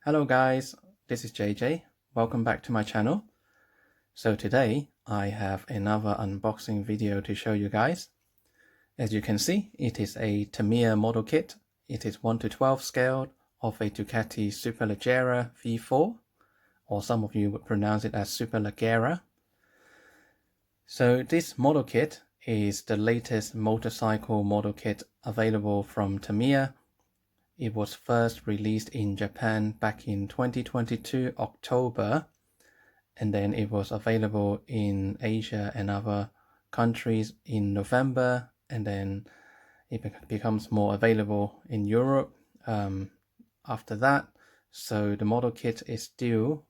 Hello guys, this is JJ. Welcome back to my channel. So today I have another unboxing video to show you guys. As you can see, it is a Tamiya model kit. It is 1:12 scale of a Ducati Superleggera V4, or some of you would pronounce it as Superleggera. So this model kit is the latest motorcycle model kit available from Tamiya. It was first released in Japan back in 2022 October, and then it was available in Asia and other countries in November, and then it becomes more available in Europe after that. So the model kit is still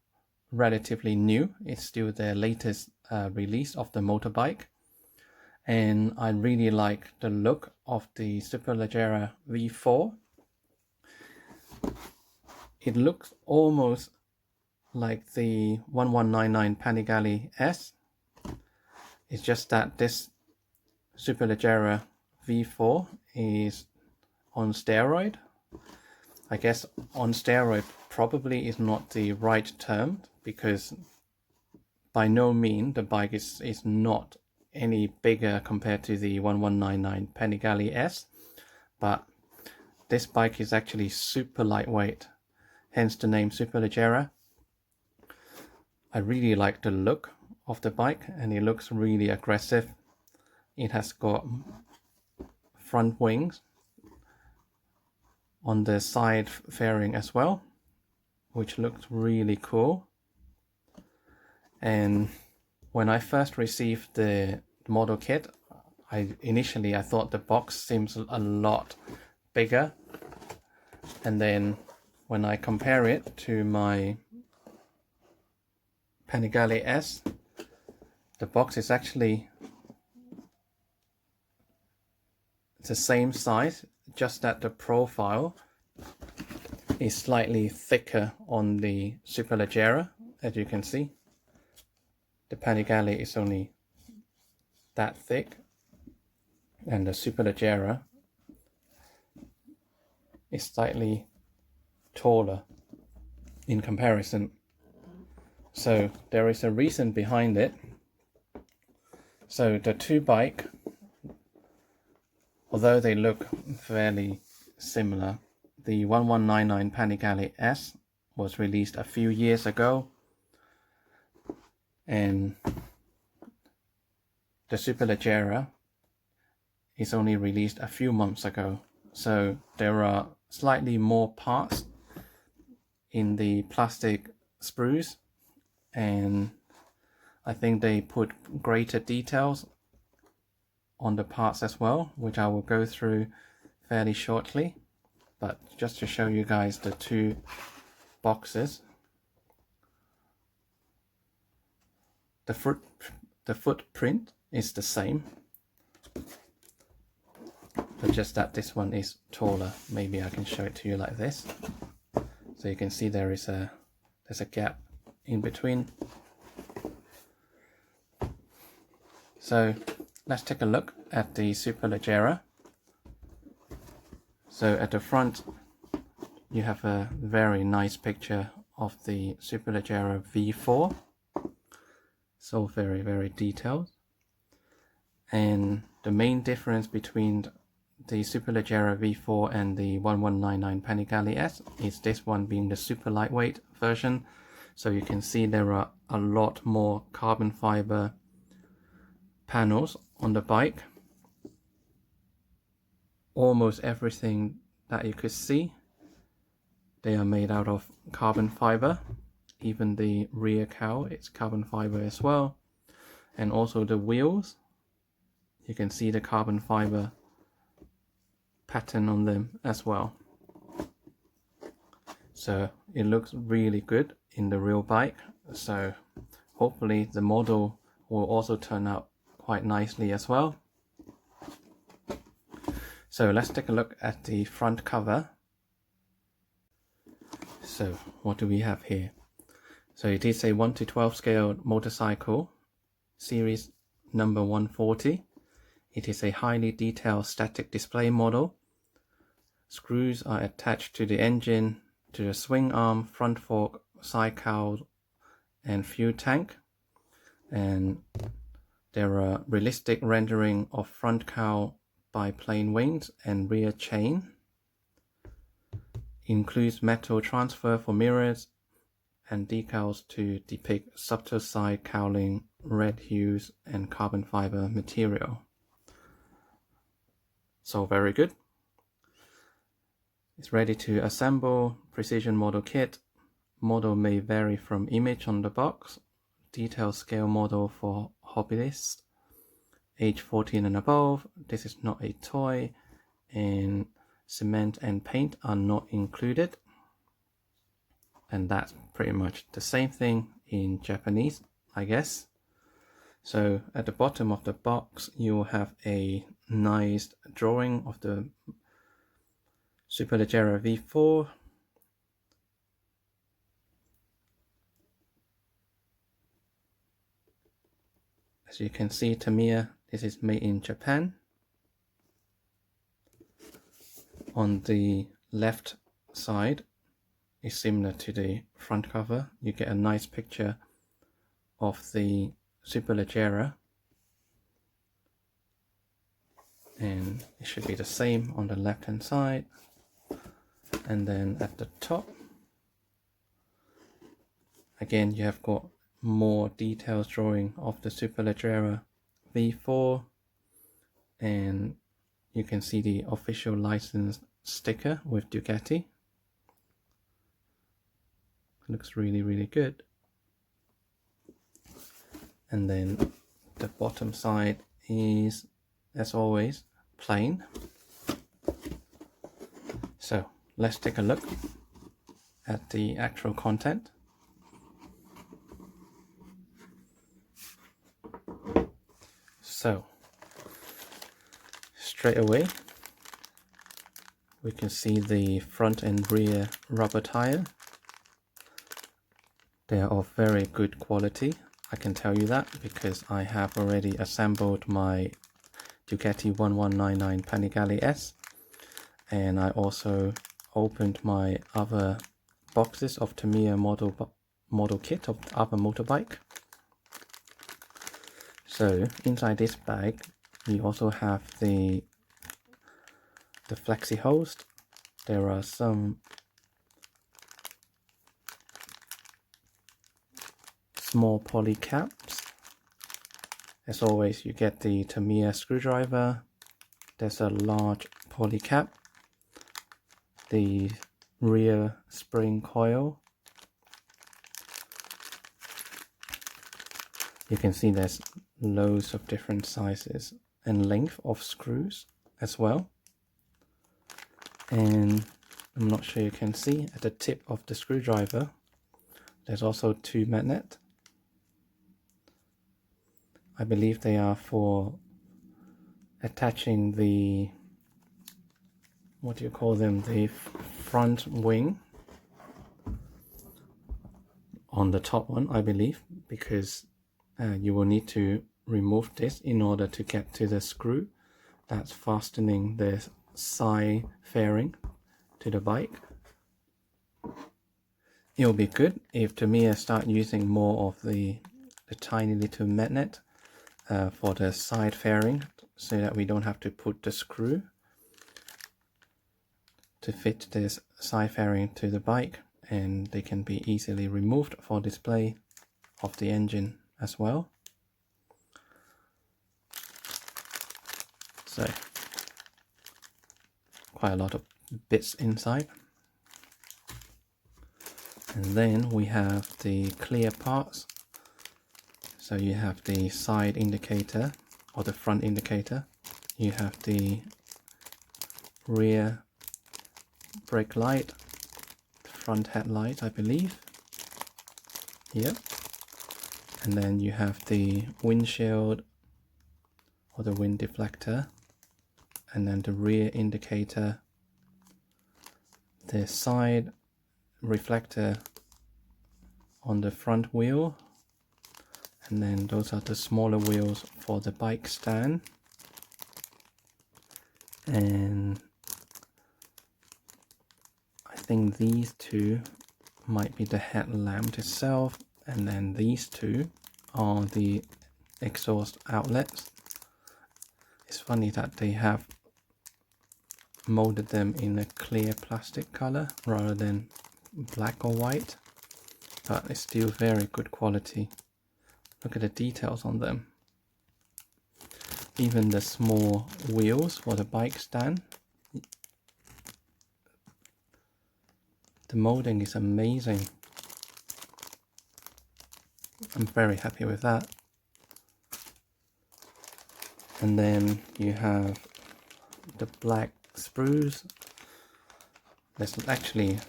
relatively new. It's still the latest release of the motorbike, and I really like the look of the Superleggera V4. It looks almost like the 1199 Panigale S. It's just that this Superleggera V4 is on steroid. I guess on steroid probably is not the right term, because by no means the bike is not any bigger compared to the 1199 Panigale S, but this bike is actually super lightweight, hence the name Superleggera. I really like the look of the bike, and it looks really aggressive. It has got front wings on the side fairing as well, which looks really cool. And when I first received the model kit, initially I thought the box seems a lot bigger, and then when I compare it to my Panigale S, the box is actually the same size, just that the profile is slightly thicker on the Superleggera. As you can see, the Panigale is only that thick, and the Superleggera is slightly taller in comparison. So there is a reason behind it. So the two bikes, although they look fairly similar, the 1199 Panigale S was released a few years ago, and the Superleggera is only released a few months ago. So there are slightly more parts in the plastic sprues, and I think they put greater details on the parts as well, which I will go through fairly shortly. But just to show you guys the two boxes, the footprint is the same, but just that this one is taller. Maybe I can show it to you like this, so you can see there's a gap in between. So let's take a look at the Superleggera. So at the front you have a very nice picture of the Superleggera V4, so very detailed. And the main difference between the Superleggera V4 and the 1199 Panigale S is this one being the super lightweight version. So you can see there are a lot more carbon fiber panels on the bike. Almost everything that you could see, they are made out of carbon fiber. Even the rear cowl, it's carbon fiber as well. And also the wheels, you can see the carbon fiber pattern on them as well. So it looks really good in the real bike. So hopefully the model will also turn out quite nicely as well. So let's take a look at the front cover. So what do we have here? So it is a 1:12 scale motorcycle, series number 140. It is a highly detailed static display model. Screws are attached to the engine, to the swing arm, front fork, side cowl, and fuel tank. And there are realistic rendering of front cowl, biplane wings, and rear chain. Includes metal transfer for mirrors and decals to depict subtle side cowling, red hues, and carbon fiber material. So very good. It's ready to assemble. Precision model kit. Model may vary from image on the box. Detail scale model for hobbyists. Age 14 and above. This is not a toy, and cement and paint are not included. And that's pretty much the same thing in Japanese, I guess. So at the bottom of the box, you will have a nice drawing of the Superleggera V4. As you can see, Tamiya, this is made in Japan. On the left side is similar to the front cover. You get a nice picture of the Superleggera, and it should be the same on the left hand side. And then at the top, again, you have got more details drawing of the Superleggera V4, and you can see the official license sticker with Ducati. Looks really good. And then the bottom side is, as always, plain. So let's take a look at the actual content. So straight away we can see the front and rear rubber tire. They are of very good quality. I can tell you that because I have already assembled my Ducati 1199 Panigale S, and I also opened my other boxes of Tamiya model kit of other motorbike. So inside this bag we also have the flexi hose. There are some small poly caps. As always, you get the Tamiya screwdriver. There's a large poly cap, the rear spring coil. You can see there's loads of different sizes and length of screws as well. And I'm not sure you can see, at the tip of the screwdriver there's also two magnets. I believe they are for attaching the, what do you call them, the front wing on the top one, I believe, because you will need to remove this in order to get to the screw that's fastening the side fairing to the bike. It will be good if Tamiya start using more of the tiny little magnet for the side fairing, so that we don't have to put the screw to fit this side fairing to the bike, and they can be easily removed for display of the engine as well. So quite a lot of bits inside. And then we have the clear parts. So you have the side indicator or the front indicator. You have the rear brake light, front headlight, I believe. Yep. And then you have the windshield or the wind deflector, and then the rear indicator, the side reflector on the front wheel, and then those are the smaller wheels for the bike stand. And I think these two might be the headlamp itself, and then these two are the exhaust outlets. It's funny that they have molded them in a clear plastic color rather than black or white, but it's still very good quality. Look at the details on them. Even the small wheels for the bike stand, the molding is amazing. I'm very happy with that. And then you have the black sprues. There's actually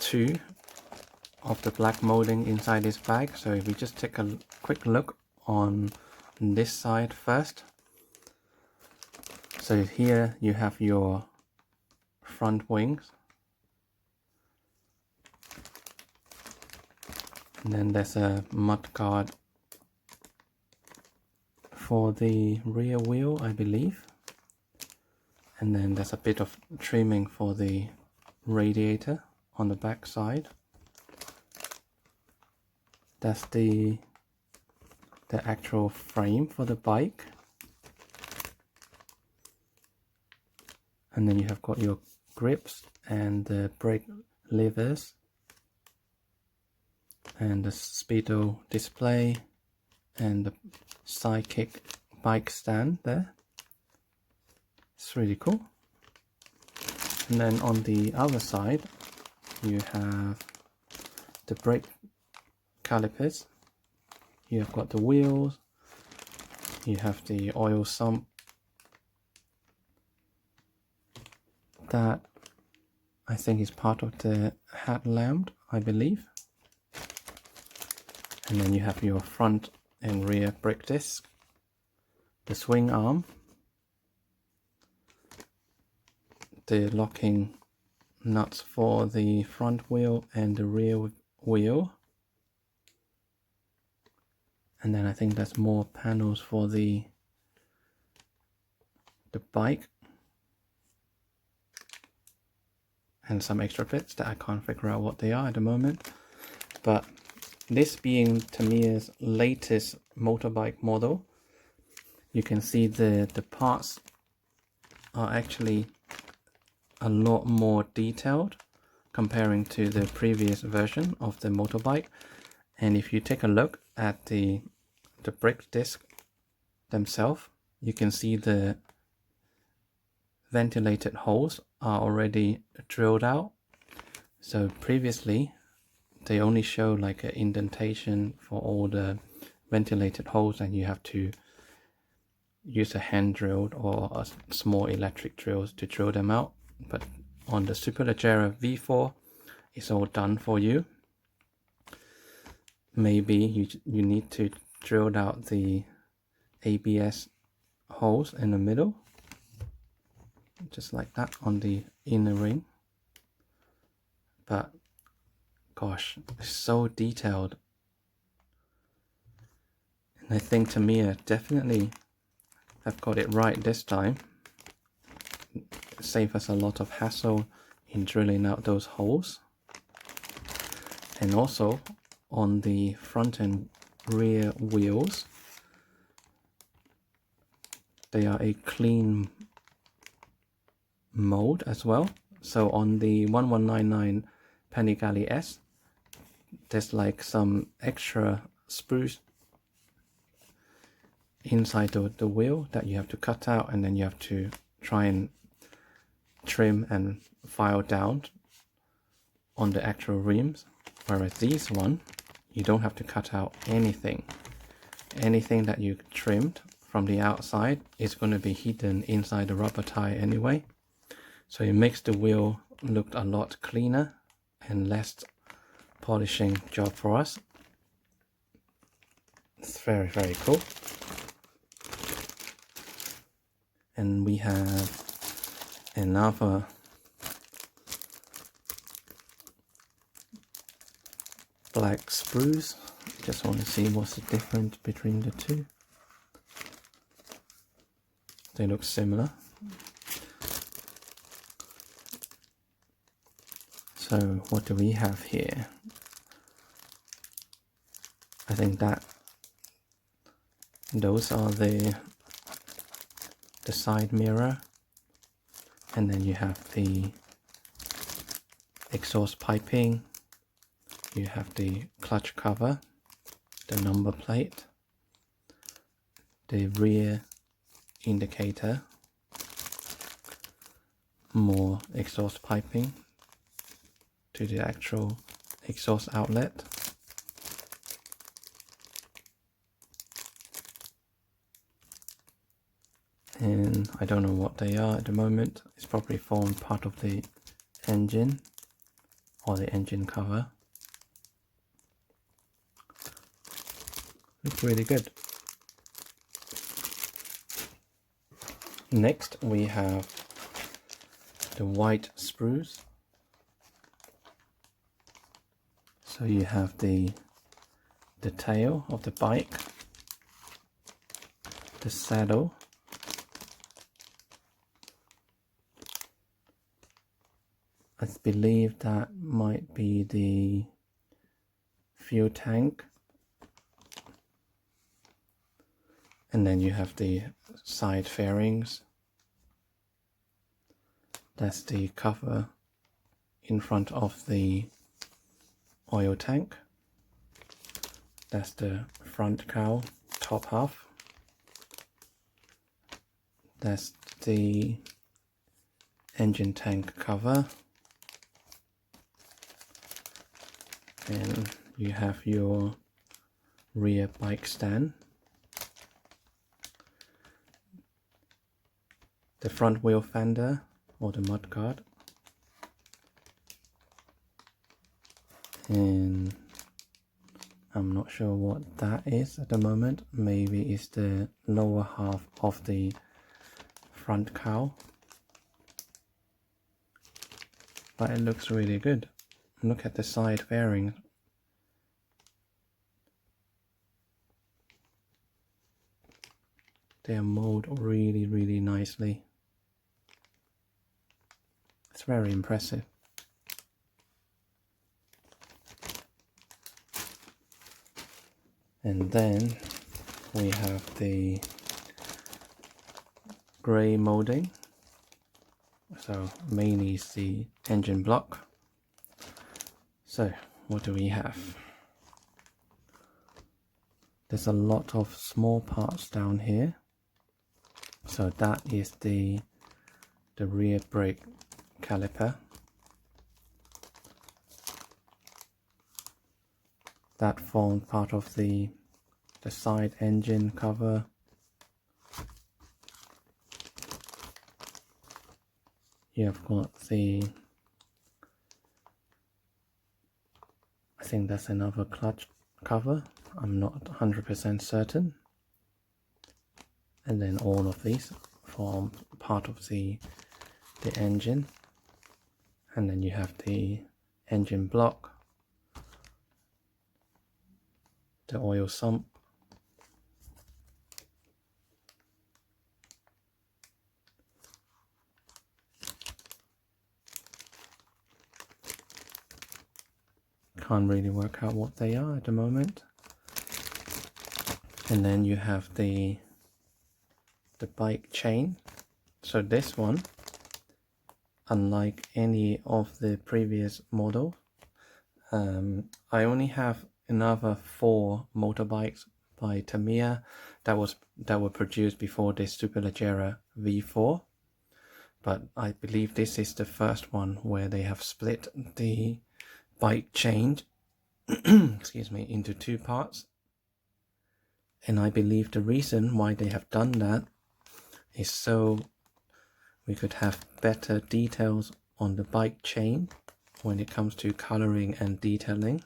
two of the black molding inside this bag. So if we just take a quick look on this side first. So here you have your front wings. And then there's a mud guard for the rear wheel, I believe. And then there's a bit of trimming for the radiator on the back side. That's the actual frame for the bike. And then you have got your grips and the brake levers and the speedo display and the Sidekick bike stand there. It's really cool. And then on the other side you have the brake calipers. You have got the wheels, you have the oil sump that I think is part of the headlamp, I believe. And then you have your front and rear brake disc, the swing arm, the locking nuts for the front wheel and the rear wheel. And then I think there's more panels for the bike and some extra bits that I can't figure out what they are at the moment. But this being Tamiya's latest motorbike model, you can see the parts are actually a lot more detailed comparing to the previous version of the motorbike. And if you take a look at the brake disc themselves, you can see the ventilated holes are already drilled out. So previously they only show like an indentation for all the ventilated holes, and you have to use a hand drilled or a small electric drills to drill them out. But on the Superleggera V4 it's all done for you. Maybe you need to drill out the ABS holes in the middle, just like that on the inner ring. But gosh, it's so detailed. And I think Tamiya definitely have got it right this time. Save us a lot of hassle in drilling out those holes. And also on the front and rear wheels, they are a clean mold as well. So on the 1199 Panigale S, there's like some extra spruce inside the wheel that you have to cut out, and then you have to try and trim and file down on the actual rims. Whereas these one, you don't have to cut out anything. Anything that you trimmed from the outside is going to be hidden inside the rubber tire anyway. So it makes the wheel look a lot cleaner and less polishing job for us. It's very, very cool. And we have another black sprues. Just want to see what's the difference between the two. They look similar. So what do we have here? I think that those are the side mirror, and then you have the exhaust piping, you have the clutch cover, the number plate, the rear indicator, more exhaust piping to the actual exhaust outlet, and I don't know what they are at the moment. It's probably formed part of the engine or the engine cover. Looks really good. Next we have the white sprues. So you have the tail of the bike, the saddle, I believe that might be the fuel tank, and then you have the side fairings. That's the cover in front of the oil tank. That's the front cowl, top half. That's the engine tank cover. And you have your rear bike stand. The front wheel fender or the mudguard. And I'm not sure what that is at the moment. Maybe it's the lower half of the front cowl. But it looks really good. Look at the side fairing. They are molded really nicely. It's very impressive. And then we have the grey molding. So mainly is the engine block. So what do we have? There's a lot of small parts down here. So that is the rear brake caliper. That formed part of the side engine cover. You've got the, I think that's another clutch cover. I'm not 100% certain. And then all of these form part of the engine. And then you have the engine block, the oil sump, can't really work out what they are at the moment. And then you have the bike chain. So this one, unlike any of the previous model, I only have another 4 motorbikes by Tamiya that were produced before this Superleggera V4, but I believe this is the first one where they have split the bike chain excuse me, into 2 parts. And I believe the reason why they have done that is so we could have better details on the bike chain when it comes to coloring and detailing.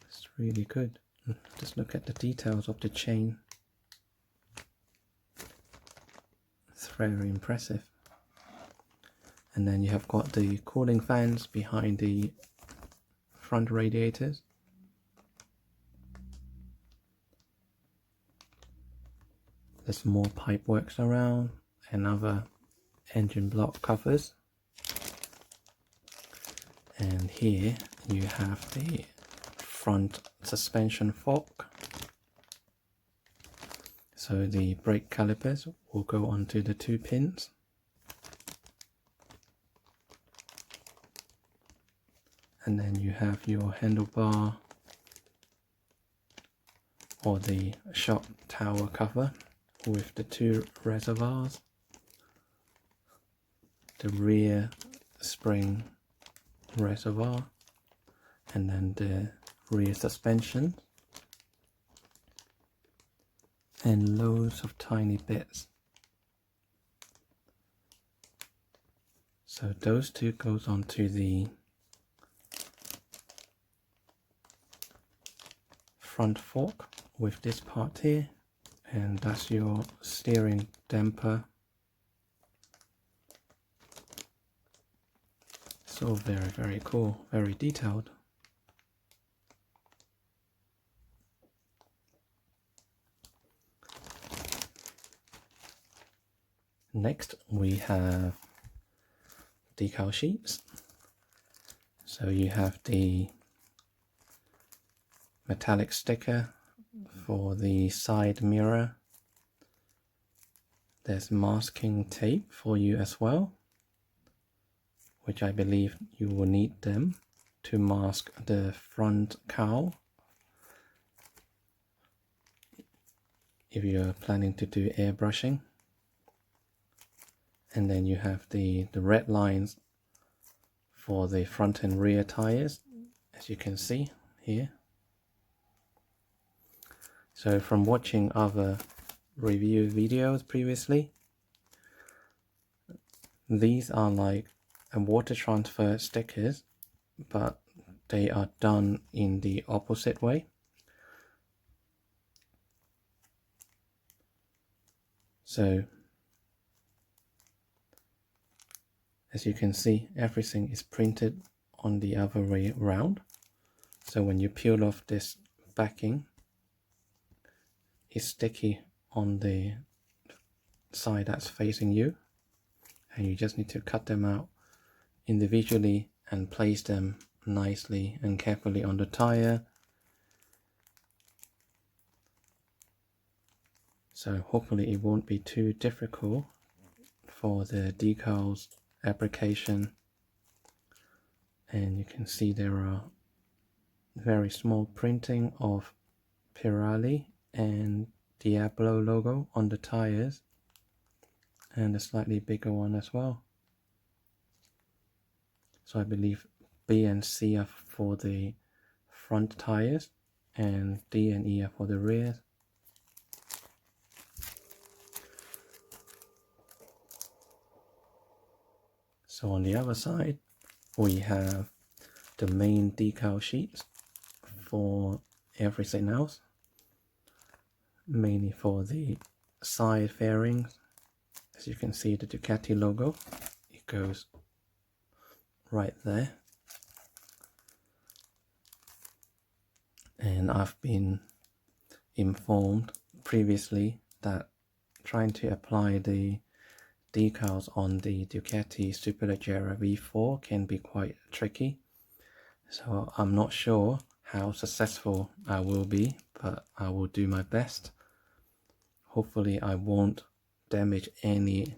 It's really good. Just look at the details of the chain. It's very impressive. And then you have got the cooling fans behind the front radiators. There's more pipe works around, another engine block covers, and here you have the front suspension fork. So the brake calipers will go onto the 2 pins. And then you have your handlebar or the shock tower cover with the 2 reservoirs, the rear spring reservoir, and then the rear suspension, and loads of tiny bits. So those 2 goes onto the front fork with this part here, and that's your steering damper. So very cool, very detailed. Next we have decal sheets. So you have the metallic sticker for the side mirror. There's masking tape for you as well, which I believe you will need them to mask the front cowl if you're planning to do airbrushing. And then you have the red lines for the front and rear tires, as you can see here. So from watching other review videos previously, these are like a water transfer stickers, but they are done in the opposite way. So as you can see, everything is printed on the other way around. So when you peel off this backing, it's sticky on the side that's facing you, and you just need to cut them out individually and place them nicely and carefully on the tire. So hopefully it won't be too difficult for the decals application. And you can see there are very small printing of Pirelli and Diablo logo on the tires, and a slightly bigger one as well. So I believe B and C are for the front tires and D and E are for the rear. So on the other side we have the main decal sheets for everything else, mainly for the side fairings. As you can see, the Ducati logo, it goes right there. And I've been informed previously that trying to apply the decals on the Ducati Superleggera V4 can be quite tricky. So I'm not sure how successful I will be, but I will do my best. Hopefully I won't damage any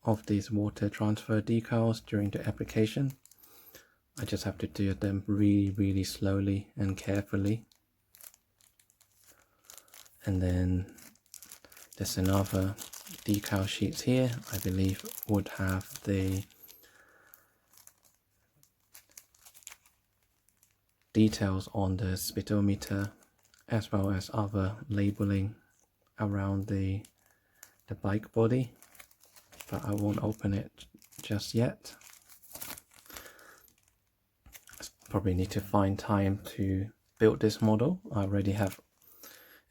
of these water transfer decals during the application. I just have to do them really slowly and carefully. And then there's another decal sheets here, I believe would have the details on the speedometer as well as other labeling around the bike body, but I won't open it just yet. Probably need to find time to build this model. I already have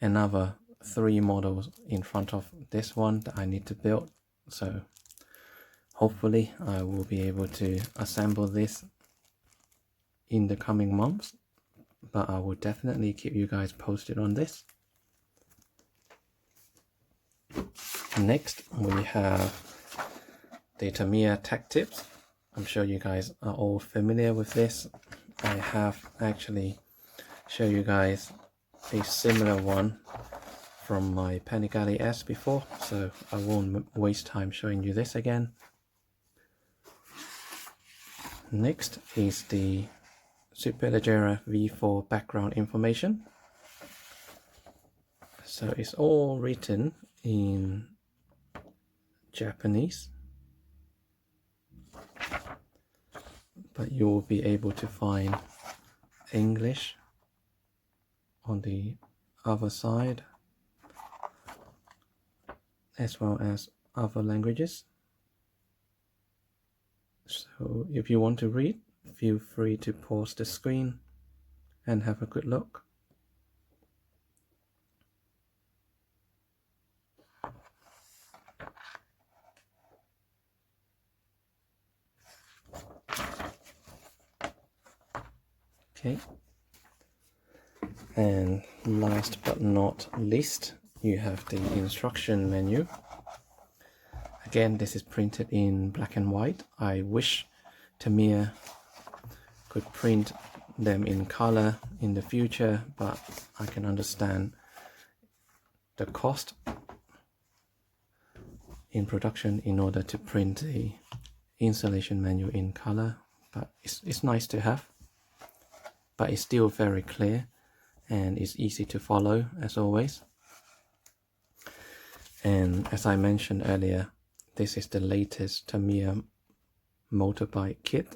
another 3 models in front of this one that I need to build, so hopefully I will be able to assemble this in the coming months, but I will definitely keep you guys posted on this. Next we have the Tamiya Tech Tips. I'm sure you guys are all familiar with this. I have actually shown you guys a similar one from my Panigale S before, so I won't waste time showing you this again. Next is the Superleggera V4 background information. So it's all written in Japanese, but you will be able to find English on the other side, as well as other languages. So if you want to read, feel free to pause the screen and have a good look. Okay, and last but not least, you have the instruction menu. Again, this is printed in black and white. I wish Tamiya could print them in color in the future, but I can understand the cost in production in order to print the installation manual in color. But it's nice to have, but it's still very clear and it's easy to follow as always. And as I mentioned earlier, this is the latest Tamiya motorbike kit,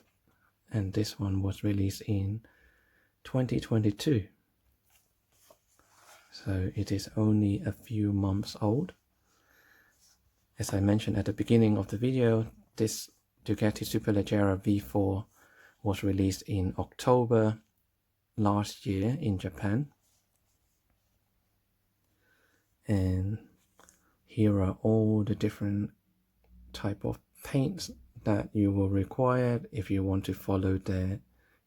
and this one was released in 2022. So it is only a few months old. As I mentioned at the beginning of the video, this Ducati Superleggera V4 was released in October last year in Japan. And here are all the different type of paints that you will require if you want to follow the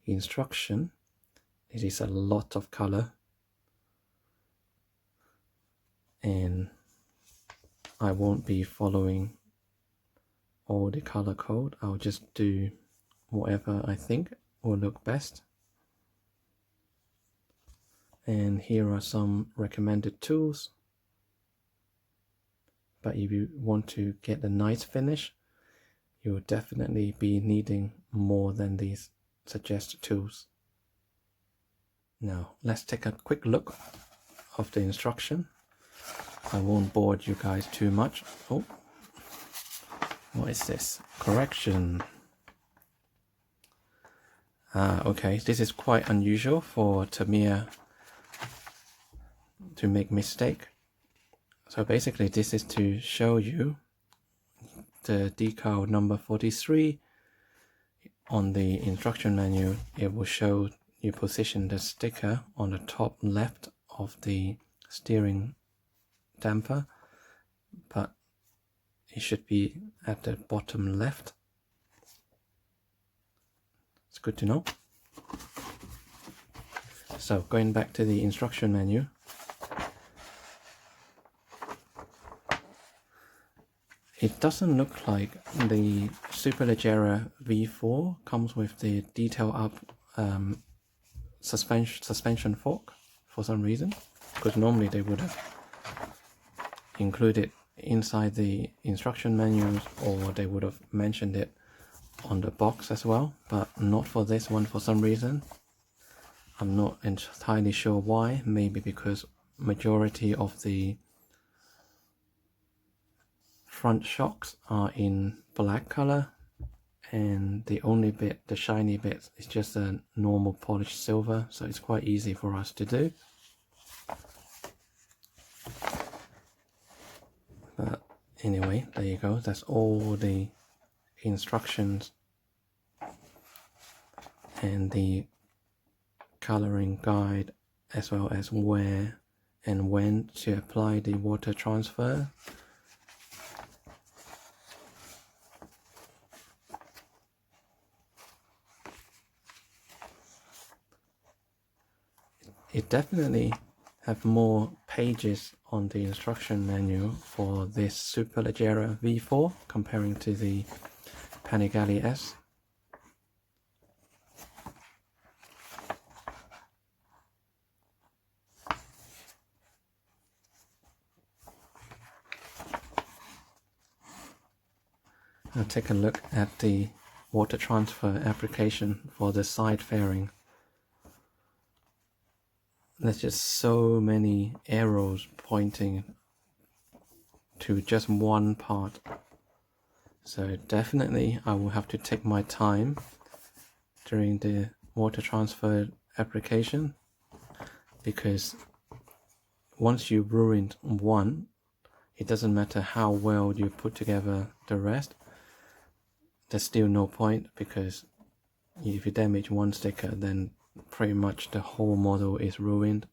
instruction. It is a lot of color, and I won't be following all the color code. I'll just do whatever I think will look best. And here are some recommended tools. But if you want to get a nice finish, you'll definitely be needing more than these suggested tools. Now, let's take a quick look of the instruction. I won't bore you guys too much. Oh, what is this? Correction. Okay, this is quite unusual for Tamiya to make mistake. So basically this is to show you the decal number 43 on the instruction manual. It will show you position the sticker on the top left of the steering damper, but it should be at the bottom left. It's good to know. So going back to the instruction manual, it doesn't look like the Superleggera V4 comes with the detail up suspension fork for some reason, because normally they would have included inside the instruction manuals, or they would have mentioned it on the box as well, but not for this one for some reason. I'm not entirely sure why. Maybe because majority of the front shocks are in black color, and the only bit, the shiny bit, is just a normal polished silver, so it's quite easy for us to do. But anyway, there you go. That's all the instructions and the coloring guide, as well as where and when to apply the water transfer. It definitely have more pages on the instruction manual for this Superleggera V4 comparing to the Panigale S. Now take a look at the water transfer application for the side fairing. There's just so many arrows pointing to just one part. So definitely I will have to take my time during the water transfer application, because once you've ruined one, it doesn't matter how well you put together the rest, there's still no point, because if you damage one sticker, then pretty much the whole model is ruined,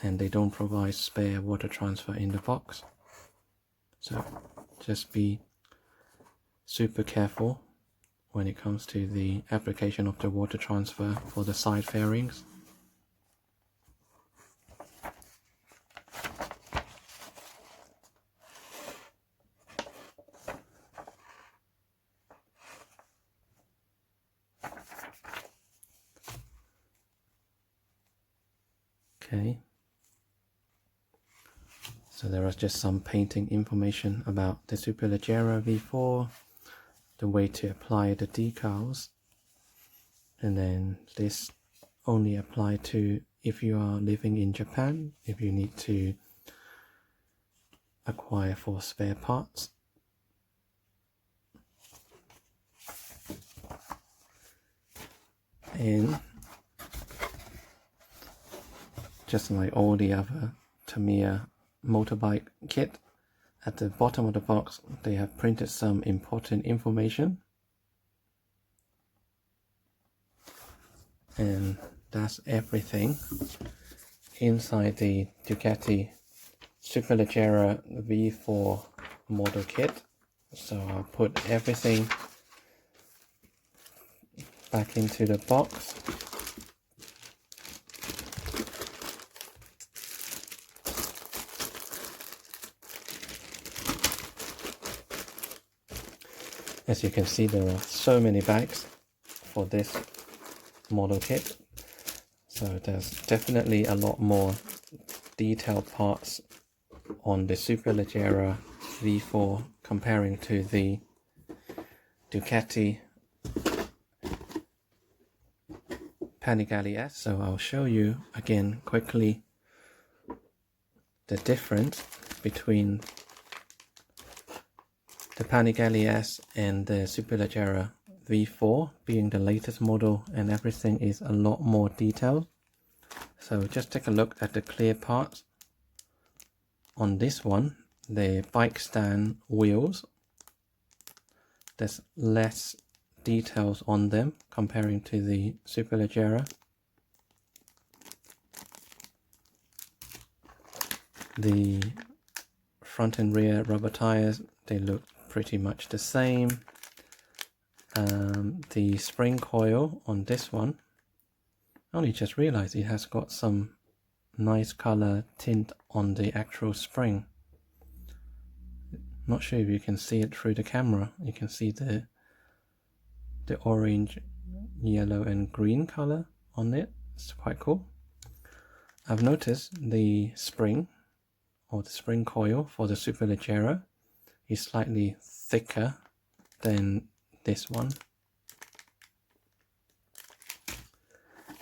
and they don't provide spare water transfer in the box. So just be super careful when it comes to the application of the water transfer for the side fairings. Okay, so there is just some painting information about the Superleggera V4, the way to apply the decals, and then this only apply to if you are living in Japan, if you need to acquire for spare parts. And just like all the other Tamiya motorbike kit, at the bottom of the box they have printed some important information, and that's everything inside the Ducati Superleggera V4 model kit. So I'll put everything back into the box. As you can see, there are so many bags for this model kit, so there's definitely a lot more detailed parts on the Superleggera V4 comparing to the Ducati Panigale S. So I'll show you again quickly the difference between the Panigale S and the Superleggera V4, being the latest model, and everything is a lot more detailed. So just take a look at the clear parts. On this one, the bike stand wheels, there's less details on them comparing to the Superleggera. The front and rear rubber tires, they look pretty much the same. The spring coil on this one, I only just realized it has got some nice color tint on the actual spring. Not sure if you can see it through the camera. You can see the orange, yellow and green color on it. It's quite cool. I've noticed the spring, or the spring coil for the Superleggera, is slightly thicker than this one.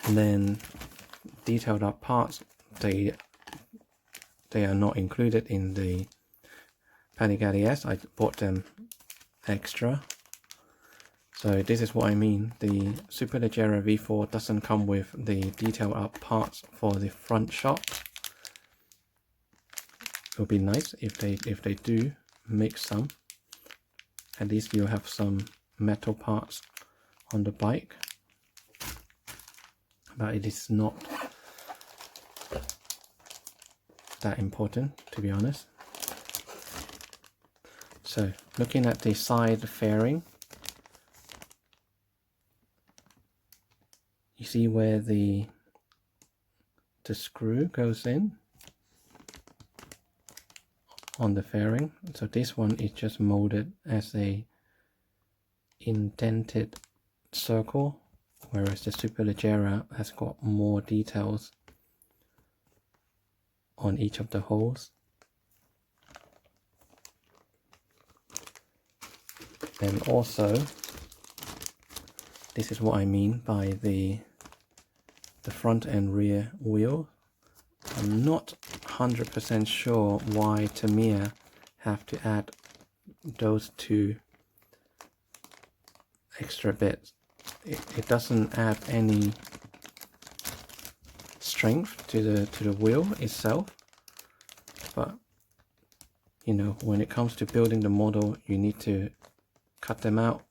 And then detailed up parts, they are not included in the Panigale S. I bought them extra. So this is what I mean. The Superleggera V4 doesn't come with the detailed up parts for the front shock. It would be nice if they do make some. At least you'll have some metal parts on the bike. But it is not that important, to be honest. So looking at the side fairing, you see where the screw goes in. on the fairing. So this one is just molded as a indented circle, whereas the Superleggera has got more details on each of the holes. And also, this is what I mean by the front and rear wheel. I'm not 100% sure why Tamiya have to add those two extra bits. It doesn't add any strength to the wheel itself, but you know, when it comes to building the model, you need to cut them out,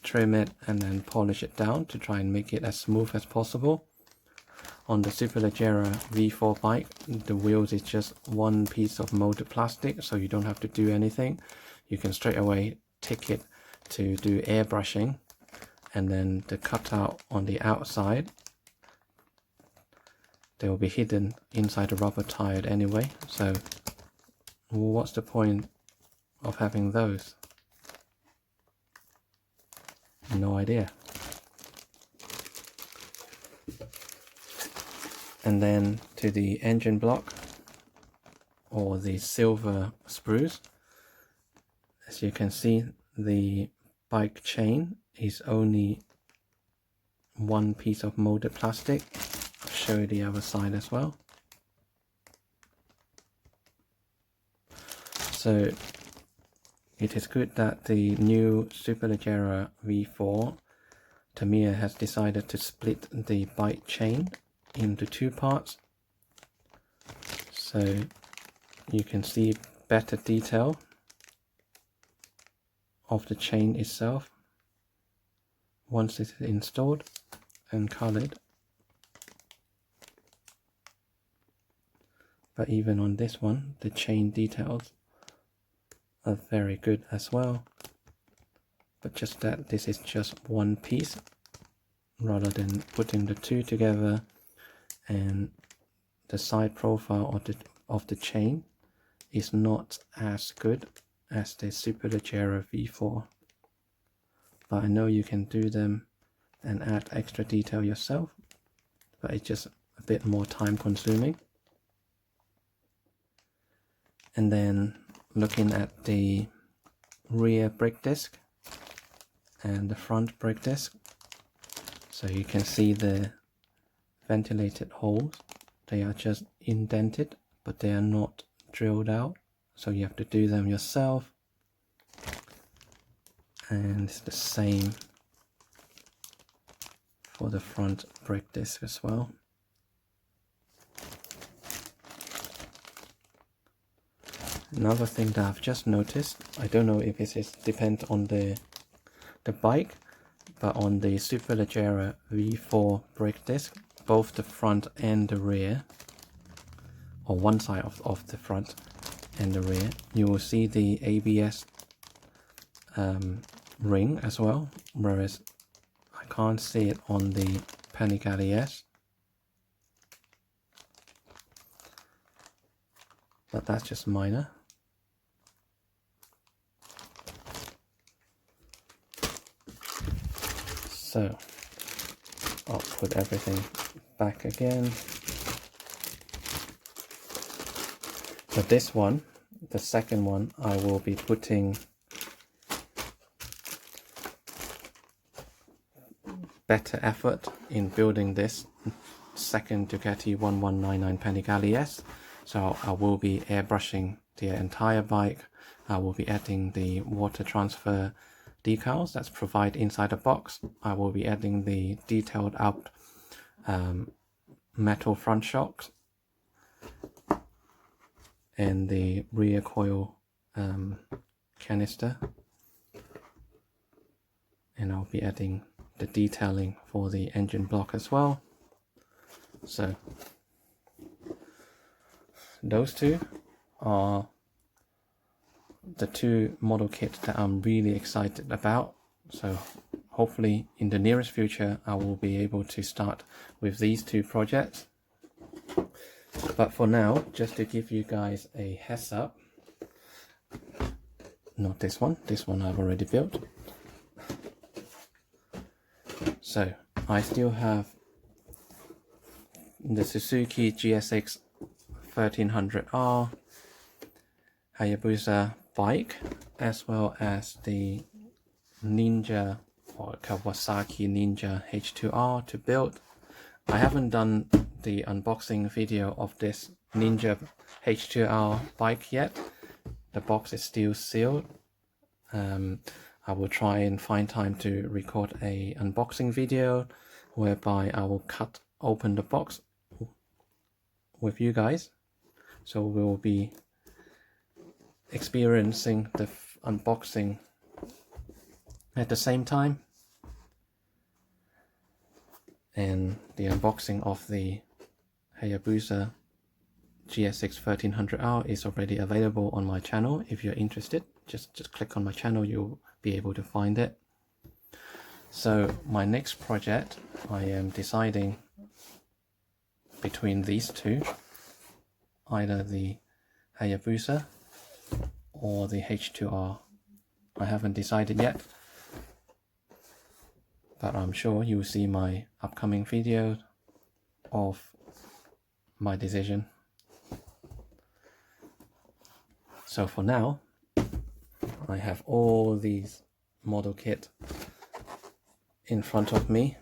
trim it, and then polish it down to try and make it as smooth as possible. On the Superleggera V4 bike, the wheels is just one piece of molded plastic, so you don't have to do anything. You can straight away take it to do airbrushing, and then the cutout on the outside, they will be hidden inside the rubber tire anyway, so what's the point of having those? No idea. And then to the engine block, or the silver sprues, as you can see, the bike chain is only one piece of molded plastic. I'll show you the other side as well. So it is good that the new Superleggera V4 Tamiya has decided to split the bike chain into two parts, so you can see better detail of the chain itself once it is installed and colored. But even on this one, the chain details are very good as well, but just that this is just one piece rather than putting the two together, and the side profile of the chain is not as good as the Superleggera V4. But I know you can do them and add extra detail yourself, but it's just a bit more time consuming. And then looking at the rear brake disc and the front brake disc, so you can see the ventilated holes. They are just indented, but they are not drilled out, so you have to do them yourself. And it's the same for the front brake disc as well. Another thing that I've just noticed, I don't know if it depends on the bike, but on the Superleggera V4 brake disc, both the front and the rear, or one side of the front and the rear, you will see the ABS ring as well, whereas I can't see it on the Panigale S. But that's just minor. So I'll put everything back again. So this one, the second one, I will be putting better effort in building this second Ducati 1199 Panigale S. So I will be airbrushing the entire bike. I will be adding the water transfer decals that's provided inside the box. I will be adding the detailed out metal front shocks and the rear coil canister, and I'll be adding the detailing for the engine block as well. So those two are the two model kits that I'm really excited about. So hopefully in the nearest future I will be able to start with these two projects. But for now, just to give you guys a heads up, Not this one I've already built. So I still have the Suzuki GSX 1300R Hayabusa bike, as well as the Ninja or Kawasaki Ninja H2R to build. I haven't done the unboxing video of this Ninja H2R bike yet. The box is still sealed. I will try and find time to record a unboxing video whereby I will cut open the box with you guys, so we'll be experiencing the unboxing at the same time. And the unboxing of the Hayabusa GSX 1300R is already available on my channel. If you're interested, just click on my channel, you'll be able to find it. So my next project, I am deciding between these two, either the Hayabusa or the H2R. I haven't decided yet, but I'm sure you'll see my upcoming video of my decision. So for now, I have all these model kit in front of me.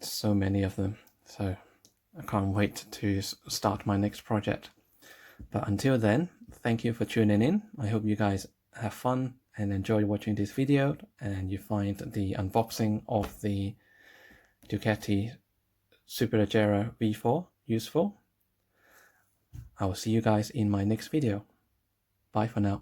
So many of them, so I can't wait to start my next project. But until then, thank you for tuning in. I hope you guys have fun and enjoy watching this video, and you find the unboxing of the Ducati Superleggera V4 useful. I will see you guys in my next video. Bye for now.